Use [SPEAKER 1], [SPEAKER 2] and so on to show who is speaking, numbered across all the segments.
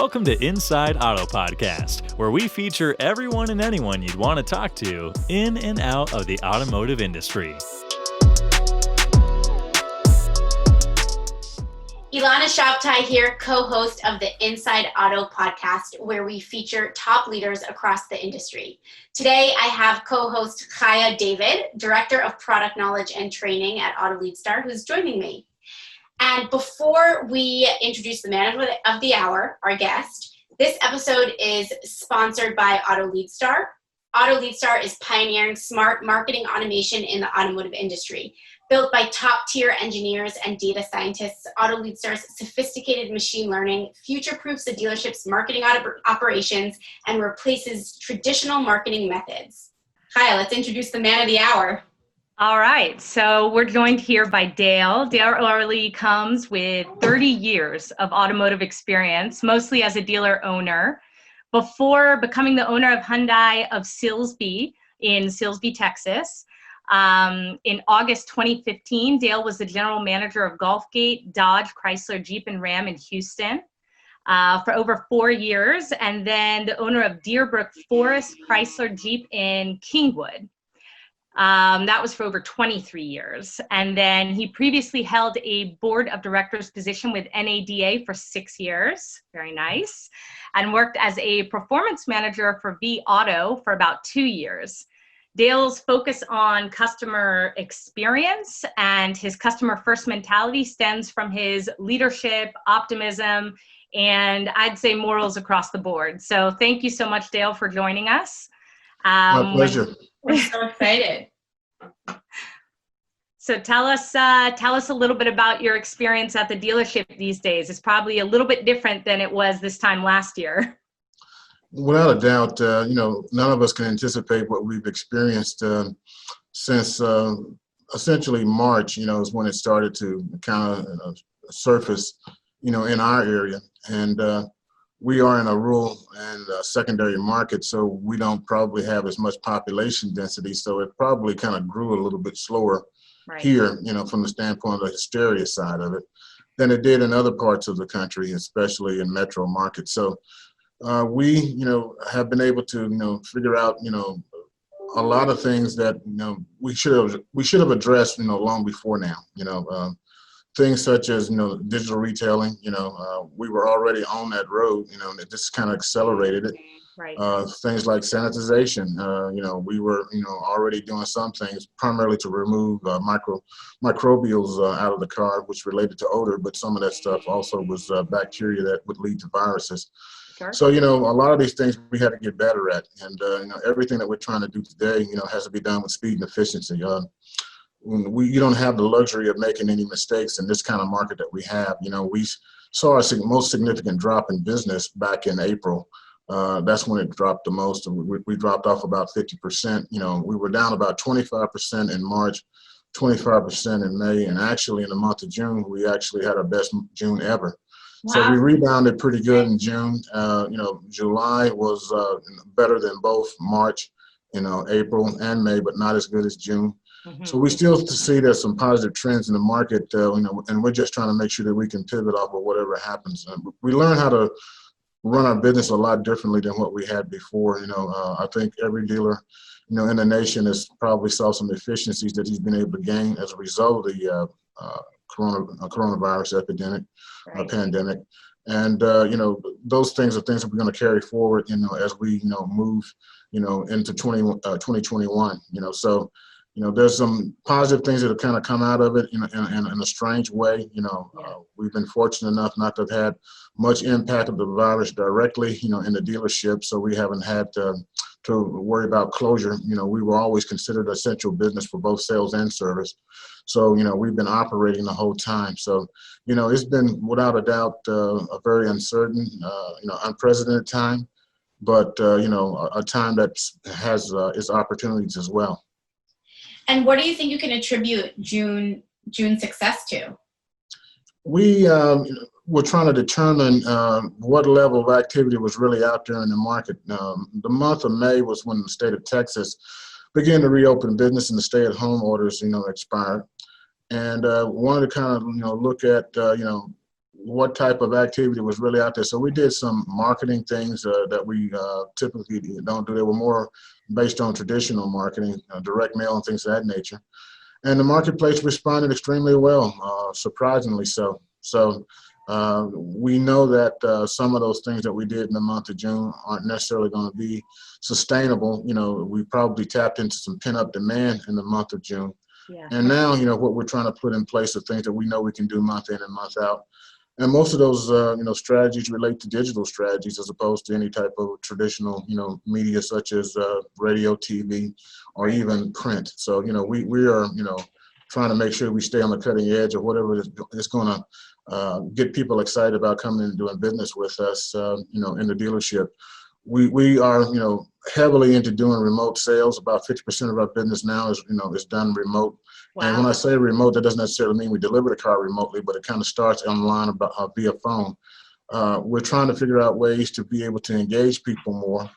[SPEAKER 1] Welcome to Inside Auto Podcast, where we feature everyone and anyone you'd want to talk to in and out of the automotive industry.
[SPEAKER 2] Ilana Shabtay here, co-host of the Inside Auto Podcast, where we feature top leaders across the industry. Today, I have co-host Chaya David, Director of Product Knowledge and Training at AutoLeadStar, who's joining me. And before we introduce the man of the hour, our guest, this episode is sponsored by AutoLeadStar. AutoLeadStar is pioneering smart marketing automation in the automotive industry. Built by top-tier engineers and data scientists, AutoLeadStar's sophisticated machine learning future-proofs the dealership's marketing operations and replaces traditional marketing methods. Chaya, let's introduce the man of the hour.
[SPEAKER 3] All right, so we're joined here by Dale. Dale Orley comes with 30 years of automotive experience, mostly as a dealer owner. Before becoming the owner of Hyundai of Silsbee in Silsbee, Texas, in August 2015, Dale was the general manager of Gulfgate, Dodge, Chrysler, Jeep, and Ram in Houston for over 4 years, and then the owner of Deerbrook, Forest, Chrysler, Jeep in Kingwood. That was for over 23 years. And then he previously held a board of directors position with NADA for 6 years, very nice, and worked as a performance manager for vAuto for about 2 years. Dale's focus on customer experience and his customer first mentality stems from his leadership, optimism, and I'd say morals across the board. So thank you so much, Dale, for joining us.
[SPEAKER 4] My pleasure.
[SPEAKER 2] We're so excited.
[SPEAKER 3] So tell us a little bit about your experience at the dealership these days. It's probably a little bit different than it was this time last year.
[SPEAKER 4] Without a doubt, none of us can anticipate what we've experienced since essentially March, is when it started to kind of surface, in our area. And we are in a rural and secondary market, so we don't probably have as much population density. So it probably kind of grew a little bit slower here, from the standpoint of the hysteria side of it, than it did in other parts of the country, especially in metro markets. So we, have been able to, figure out, a lot of things that, we should have addressed, long before now, things such as, digital retailing, we were already on that road, and it just kind of accelerated it.
[SPEAKER 3] Right.
[SPEAKER 4] Things like sanitization, we were, already doing some things primarily to remove microbials out of the car, which related to odor, but some of that stuff also was bacteria that would lead to viruses.
[SPEAKER 3] Sure.
[SPEAKER 4] So, a lot of these things we had to get better at, and, everything that we're trying to do today, has to be done with speed and efficiency. You don't have the luxury of making any mistakes in this kind of market that we have. We saw our most significant drop in business back in April. That's when it dropped the most. We dropped off about 50%. We were down about 25% in March, 25% in May, and actually in the month of June, we actually had our best June ever. Wow. So we rebounded pretty good in June. July was better than both March, April and May, but not as good as June. Mm-hmm. So we still see there's some positive trends in the market, and we're just trying to make sure that we can pivot off of whatever happens. We learn how to run our business a lot differently than what we had before. I think every dealer, in the nation has probably saw some efficiencies that he's been able to gain as a result of the coronavirus epidemic, pandemic. And, those things are things that we're going to carry forward, as we, move, into 2021, so, there's some positive things that have kind of come out of it in a strange way. We've been fortunate enough not to have had much impact of the virus directly, in the dealership. So we haven't had to worry about closure. We were always considered an essential business for both sales and service. So, we've been operating the whole time. So, it's been without a doubt a very uncertain, unprecedented time, but, a time that has its opportunities as well.
[SPEAKER 2] And what do you think you can attribute June success to?
[SPEAKER 4] We were trying to determine what level of activity was really out there in the market. The month of May was when the state of Texas began to reopen business and the stay-at-home orders, expired. And wanted to kind of, look at, what type of activity was really out there. So we did some marketing things that we typically don't do. They were more based on traditional marketing, direct mail and things of that nature. And the marketplace responded extremely well, surprisingly so. So we know that some of those things that we did in the month of June aren't necessarily going to be sustainable. We probably tapped into some pent-up demand in the month of June.
[SPEAKER 3] Yeah.
[SPEAKER 4] And now, what we're trying to put in place are things that we know we can do month in and month out. And most of those, strategies relate to digital strategies as opposed to any type of traditional, media such as radio, TV, or even print. So, we are, trying to make sure we stay on the cutting edge of whatever is going to get people excited about coming in and doing business with us, in the dealership. We are, heavily into doing remote sales. About 50% of our business now is done remote.
[SPEAKER 3] Wow.
[SPEAKER 4] And when I say remote, that doesn't necessarily mean we deliver the car remotely, but it kind of starts online via phone. We're trying to figure out ways to be able to engage people more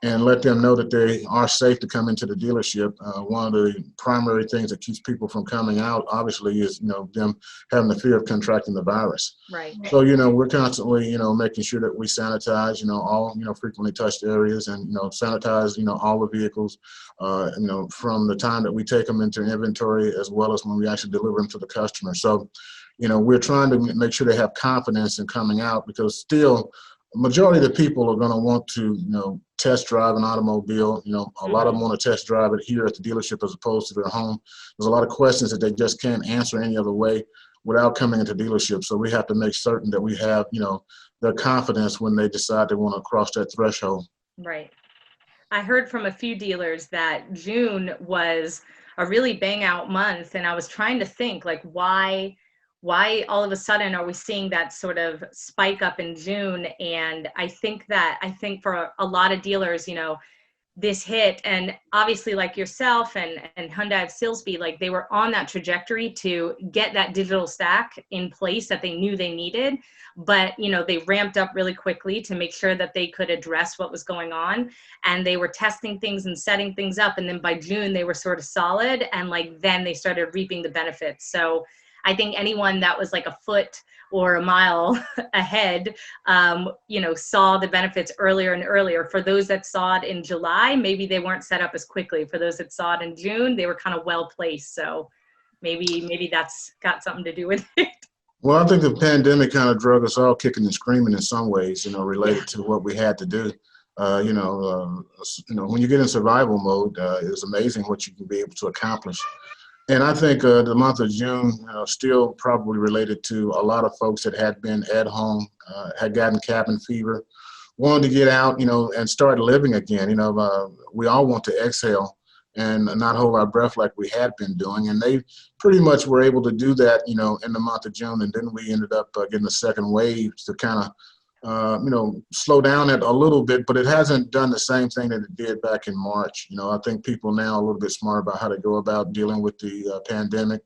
[SPEAKER 4] and let them know that they are safe to come into the dealership. One of the primary things that keeps people from coming out, obviously, is them having the fear of contracting the virus.
[SPEAKER 3] Right.
[SPEAKER 4] So we're constantly making sure that we sanitize all frequently touched areas and sanitize all the vehicles from the time that we take them into inventory as well as when we actually deliver them to the customer. So we're trying to make sure they have confidence in coming out, because still majority of the people are going to want to test drive an automobile. A lot of them want to test drive it here at the dealership as opposed to their home. There's a lot of questions that they just can't answer any other way without coming into dealership. So we have to make certain that we have their confidence when they decide they want to cross that threshold.
[SPEAKER 3] Right. I heard from a few dealers that June was a really bang out month, and I was trying to think like why all of a sudden are we seeing that sort of spike up in June? And I think for a lot of dealers, this hit, and obviously like yourself and Hyundai of Silsbee, like they were on that trajectory to get that digital stack in place that they knew they needed. But, they ramped up really quickly to make sure that they could address what was going on. And they were testing things and setting things up. And then by June, they were sort of solid. And then they started reaping the benefits. So I think anyone that was like a foot or a mile ahead, saw the benefits earlier and earlier. For those that saw it in July, maybe they weren't set up as quickly. For those that saw it in June, they were kind of well placed. So maybe that's got something to do with it.
[SPEAKER 4] Well, I think the pandemic kind of drug us all kicking and screaming in some ways, related to what we had to do. When you get in survival mode, it's amazing what you can be able to accomplish. And I think the month of June still probably related to a lot of folks that had been at home, had gotten cabin fever, wanted to get out, and start living again. We all want to exhale and not hold our breath like we had been doing. And they pretty much were able to do that, in the month of June. And then we ended up getting a second wave to kind of slow down it a little bit, but it hasn't done the same thing that it did back in March. I think people now are a little bit smart about how to go about dealing with the pandemic,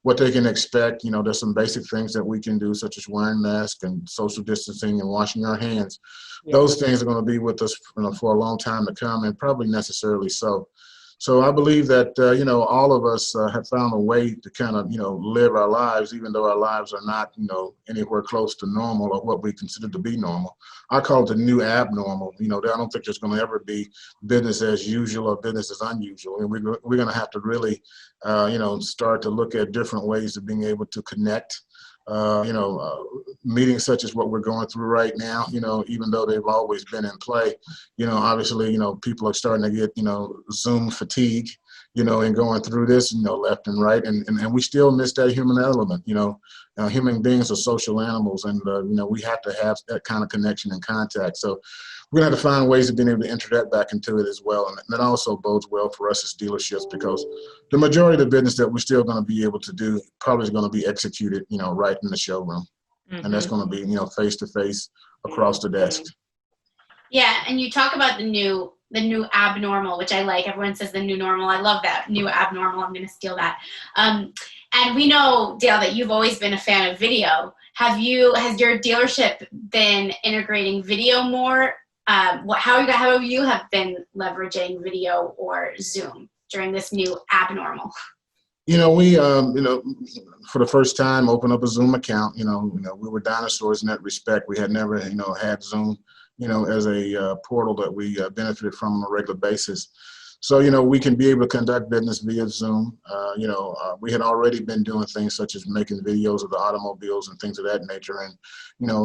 [SPEAKER 4] what they can expect. There's some basic things that we can do, such as wearing masks and social distancing and washing our hands. Yeah. Those things are going to be with us for a long time to come, and probably necessarily so. So I believe that, all of us have found a way to kind of, live our lives, even though our lives are not, anywhere close to normal or what we consider to be normal. I call it the new abnormal. I don't think there's going to ever be business as usual or business as unusual. And we're going to have to really, start to look at different ways of being able to connect. Meetings such as what we're going through right now, even though they've always been in play, obviously, people are starting to get, Zoom fatigue, and going through this, left and right. And we still miss that human element, human beings are social animals, and, we have to have that kind of connection and contact. So we're going to have to find ways of being able to enter that back into it as well. And that also bodes well for us as dealerships, because the majority of the business that we're still going to be able to do probably is going to be executed, right in the showroom. Mm-hmm. And that's going to be, face to face across the desk.
[SPEAKER 2] Yeah. And you talk about the new abnormal, which I like. Everyone says the new normal. I love that new abnormal. I'm going to steal that. And we know, Dale, that you've always been a fan of video. Has your dealership been integrating video more? How you have been leveraging video or Zoom during this new abnormal?
[SPEAKER 4] We, for the first time, opened up a Zoom account. We were dinosaurs in that respect. We had never, had Zoom, as a portal that we benefited from on a regular basis. So, we can be able to conduct business via Zoom. We had already been doing things such as making videos of the automobiles and things of that nature, and,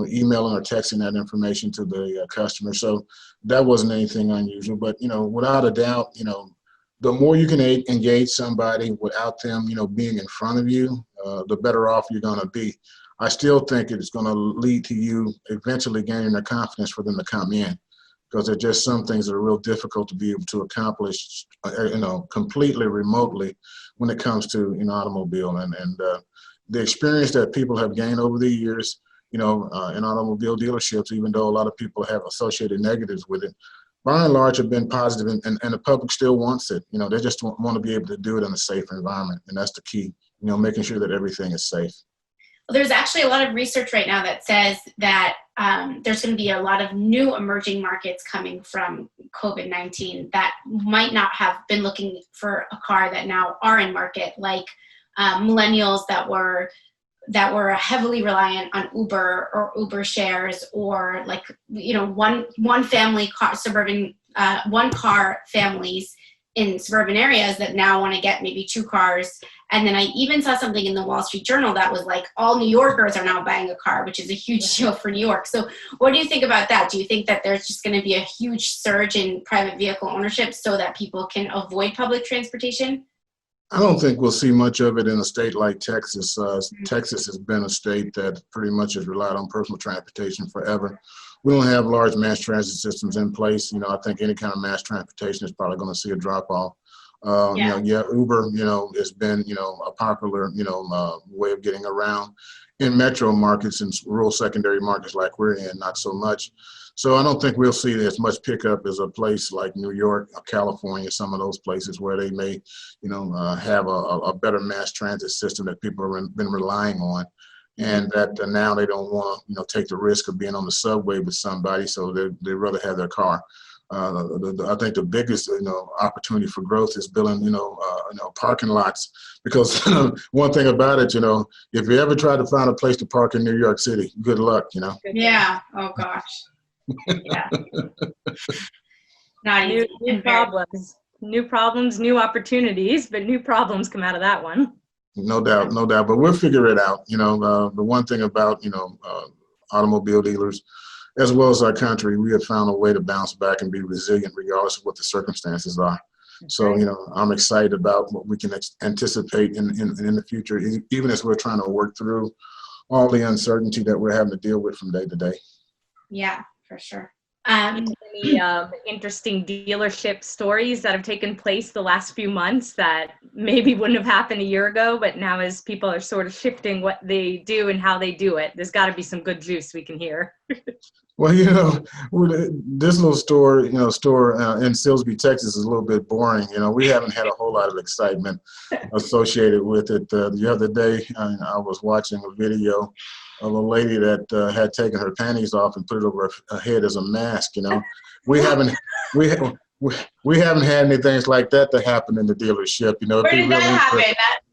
[SPEAKER 4] emailing or texting that information to the customer. So that wasn't anything unusual. But, without a doubt, the more you can engage somebody without them, being in front of you, the better off you're going to be. I still think it's going to lead to you eventually gaining the confidence for them to come in, because there are just some things that are real difficult to be able to accomplish, completely remotely when it comes to, automobile. And the experience that people have gained over the years, in automobile dealerships, even though a lot of people have associated negatives with it, by and large have been positive, and the public still wants it. They just want to be able to do it in a safe environment. And that's the key, making sure that everything is safe.
[SPEAKER 2] Well, there's actually a lot of research right now that says that there's going to be a lot of new emerging markets coming from COVID-19 that might not have been looking for a car that now are in market, like millennials that were heavily reliant on Uber or Uber shares, or like, one family car, one car families in suburban areas that now want to get maybe 2 cars. And then I even saw something in the Wall Street Journal that was like, all New Yorkers are now buying a car, which is a huge deal for New York. So what do you think about that? Do you think that there's just going to be a huge surge in private vehicle ownership so that people can avoid public transportation?
[SPEAKER 4] I don't think we'll see much of it in a state like Texas. Texas has been a state that pretty much has relied on personal transportation forever. We don't have large mass transit systems in place. I think any kind of mass transportation is probably going to see a drop off. Uber, has been, a popular, way of getting around in metro markets and rural secondary markets like we're in, not so much. So I don't think we'll see as much pickup as a place like New York or California, some of those places where they may, have a better mass transit system that people have been relying on. And that now they don't want to, take the risk of being on the subway with somebody, so they'd rather have their car. I think the biggest, opportunity for growth is building, parking lots, because one thing about it, if you ever try to find a place to park in New York City, good luck,
[SPEAKER 2] Yeah. Oh gosh. Yeah. Not easy.
[SPEAKER 3] New problems, new opportunities, but new problems come out of that one.
[SPEAKER 4] No doubt. But we'll figure it out. The one thing about, automobile dealers, as well as our country, we have found a way to bounce back and be resilient regardless of what the circumstances are. So, I'm excited about what we can anticipate in the future, even as we're trying to work through all the uncertainty that we're having to deal with from day to day.
[SPEAKER 2] Yeah, for sure.
[SPEAKER 3] Any interesting dealership stories that have taken place the last few months that maybe wouldn't have happened a year ago, but now as people are sort of shifting what they do and how they do it, there's got to be some good juice we can hear.
[SPEAKER 4] Well, this little store in Silsbee, Texas is a little bit boring. We haven't had a whole lot of excitement associated with it. The other day, I was watching a video of a lady that had taken her panties off and put it over her head as a mask. We haven't had anything like that happen in the dealership.
[SPEAKER 2] Where did that happen?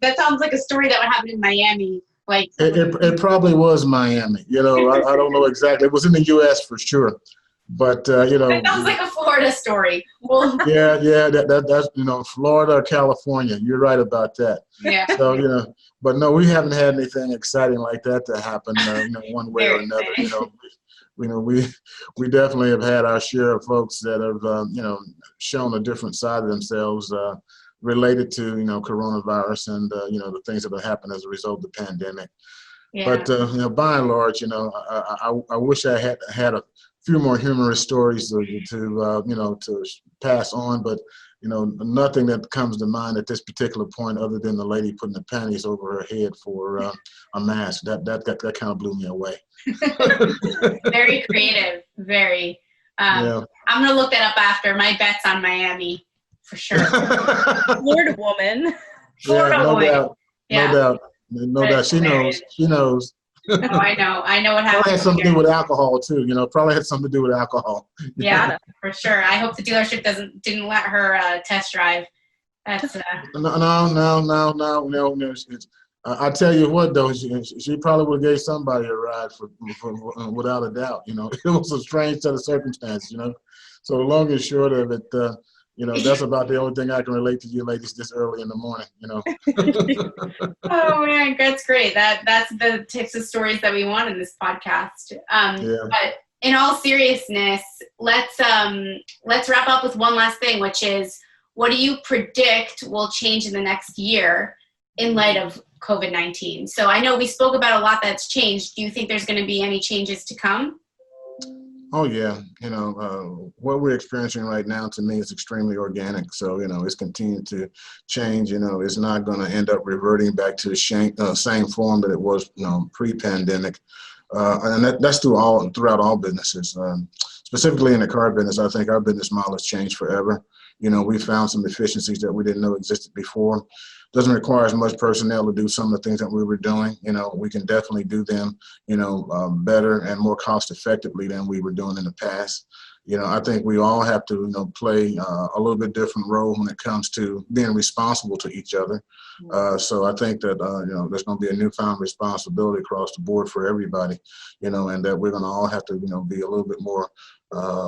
[SPEAKER 2] That sounds like a story that would happen in Miami. Like
[SPEAKER 4] it probably was Miami. I don't know exactly. It was in the U.S. for sure. But
[SPEAKER 2] it sounds like a Florida story. Well,
[SPEAKER 4] that's Florida or California. You're right about that.
[SPEAKER 2] Yeah.
[SPEAKER 4] So but no, we haven't had anything exciting like that to happen. One way or another. We definitely have had our share of folks that have shown a different side of themselves related to coronavirus and the things that have happened as a result of the pandemic. Yeah. But by and large, I wish I had a few more humorous stories to pass on, but nothing that comes to mind at this particular point other than the lady putting the panties over her head for a mask. That kind of blew me away.
[SPEAKER 2] Very creative. Very. I'm gonna look that up after. My bet's on Miami for sure.
[SPEAKER 3] Florida woman.
[SPEAKER 4] No doubt. She knows.
[SPEAKER 2] Oh, I know what happened.
[SPEAKER 4] Probably had something to do with alcohol too. Probably had something to do with alcohol.
[SPEAKER 2] Yeah, for sure. I hope the dealership didn't let her test drive. That's
[SPEAKER 4] No. I tell you what, though, she probably would have gave somebody a ride for without a doubt. It was a strange set of circumstances. So the long and short of it, that's about the only thing I can relate to you ladies this early in the morning.
[SPEAKER 2] Oh man, that's great. That's the types of stories that we want in this podcast. But in all seriousness, let's wrap up with one last thing, which is, what do you predict will change in the next year in light of COVID-19? So I know we spoke about a lot that's changed. Do you think there's going to be any changes to come?
[SPEAKER 4] Oh yeah, what we're experiencing right now to me is extremely organic. So it's continued to change. It's not going to end up reverting back to the same form that it was pre-pandemic, and that's throughout all businesses. Specifically in the car business, I think our business model has changed forever. We found some efficiencies that we didn't know existed before. Doesn't require as much personnel to do some of the things that we were doing. We can definitely do them, better and more cost effectively than we were doing in the past. I think we all have to, play a little bit different role when it comes to being responsible to each other. So I think that, there's going to be a newfound responsibility across the board for everybody, and that we're going to all have to, be a little bit more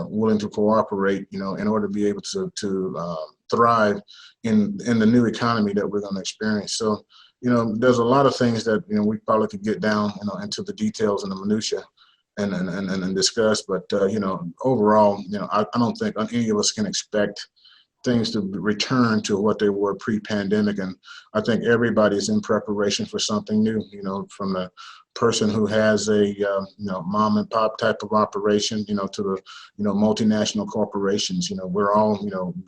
[SPEAKER 4] willing to cooperate, in order to be able to thrive in the new economy that we're going to experience. So, there's a lot of things that, we probably could get down, into the details and the minutia and discuss. But, overall, I don't think any of us can expect things to return to what they were pre-pandemic. And I think everybody's in preparation for something new, from the person who has a, mom and pop type of operation, to the, multinational corporations. We're all,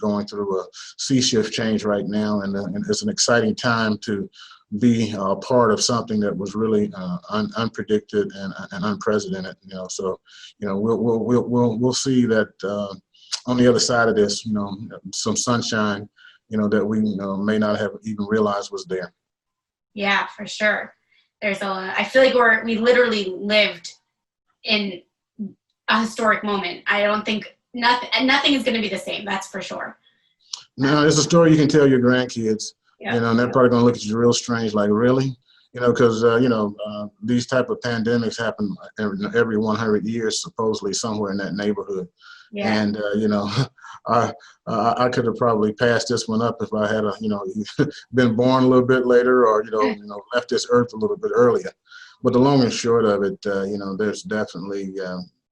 [SPEAKER 4] going through a sea shift change right now. And it's an exciting time to be a part of something that was really unpredicted and unprecedented. So, we'll see that on the other side of this, some sunshine, that we may not have even realized was there.
[SPEAKER 2] Yeah, for sure. I feel like we literally lived in a historic moment. I don't think nothing is going to be the same. That's for sure.
[SPEAKER 4] No, it's a story you can tell your grandkids.
[SPEAKER 2] Yeah.
[SPEAKER 4] And they're probably going to look at you real strange, like, really? Because, these type of pandemics happen every 100 years, supposedly somewhere in that neighborhood. Yeah. And, I could have probably passed this one up if I had, been born a little bit later or, left this earth a little bit earlier. But the long and short of it, there's definitely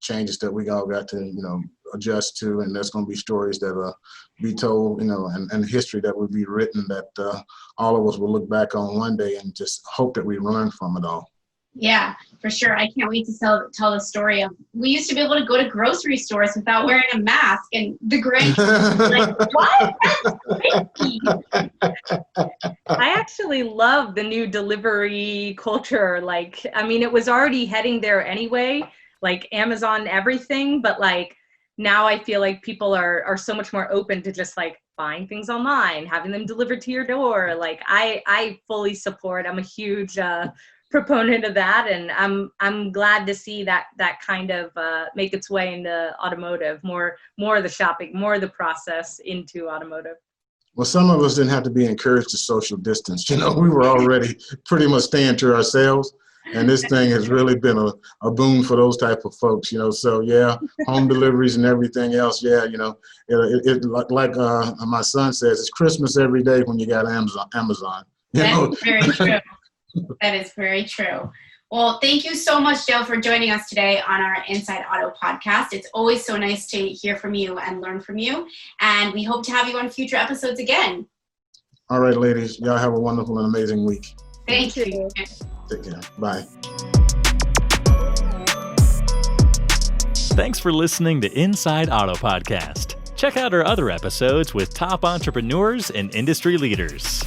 [SPEAKER 4] changes that we all got to, adjust to. And there's going to be stories that be told, and history that will be written that all of us will look back on one day and just hope that we learn from it all.
[SPEAKER 2] Yeah, for sure. I can't wait to tell the story of, we used to be able to go to grocery stores without wearing a mask, and the grandkids were like, what? That's crazy.
[SPEAKER 3] I actually love the new delivery culture. It was already heading there anyway, like Amazon, everything, but now I feel like people are so much more open to just buying things online, having them delivered to your door. I fully support. I'm a huge proponent of that, and I'm glad to see that kind of make its way into automotive, more of the shopping, more of the process into automotive.
[SPEAKER 4] Well, some of us didn't have to be encouraged to social distance. We were already pretty much staying to ourselves. And this thing has really been a boon for those type of folks, So yeah, home deliveries and everything else. Yeah, like my son says, it's Christmas every day when you got Amazon.
[SPEAKER 2] That's very true. That is very true. Well, thank you so much, Joe, for joining us today on our Inside Auto podcast. It's always so nice to hear from you and learn from you. And we hope to have you on future episodes again.
[SPEAKER 4] All right, ladies. Y'all have a wonderful and amazing week.
[SPEAKER 2] Thank you.
[SPEAKER 4] Take care. Bye.
[SPEAKER 1] Thanks for listening to Inside Auto Podcast. Check out our other episodes with top entrepreneurs and industry leaders.